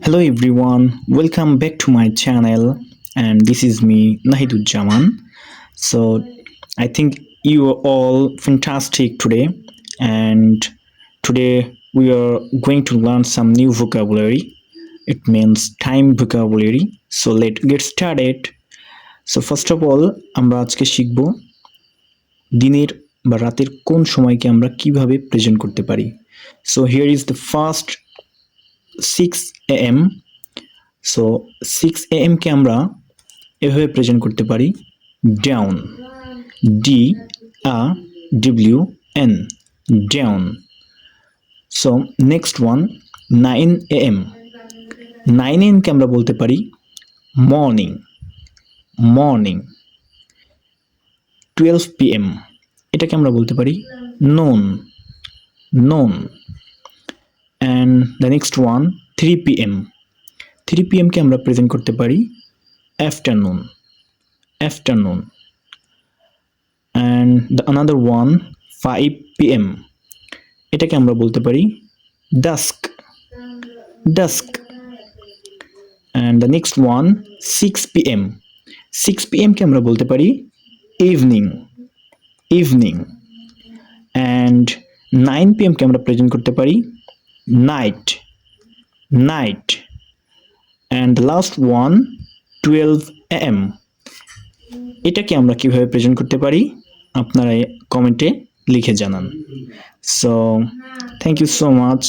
Hello everyone, welcome back to my channel, and this is me Nahidujjaman. So I think you are all fantastic today, and today we are going to learn some new vocabulary. It means time vocabulary. So let's get started. So first of all, আমরা আজকে শিখব দিনের বা রাতের কোন সময়কে আমরা কিভাবে প্রেজেন্ট করতে পারি। So here is the first 6 am. So 6 am কে আমরা এভাবে প্রেজেন্ট করতে পারি down, DAWN, down. So next one 9 am, 9 am কে আমরা বলতে পারি মর্নিং, মর্নিং। 12 PM এটাকে আমরা বলতে পারি known, known. And the next one 3 PM, 3 PM কে আমরা প্রেজেন্ট করতে পারি afternoon, afternoon. And the another one 5 PM, এটাকে আমরা বলতে পারি dusk, dusk. And the next one 6 PM, 6 PM কে আমরা বলতে পারি ইভিনিং, ইভিনিং। অ্যান্ড 9 PM কে আমরা প্রেজেন্ট করতে পারি night, night. And the last one 12 AM, এটাকে আমরা কিভাবে প্রেজেন্ট করতে পারি আপনারা কমেন্টে লিখে জানান। So thank you so much.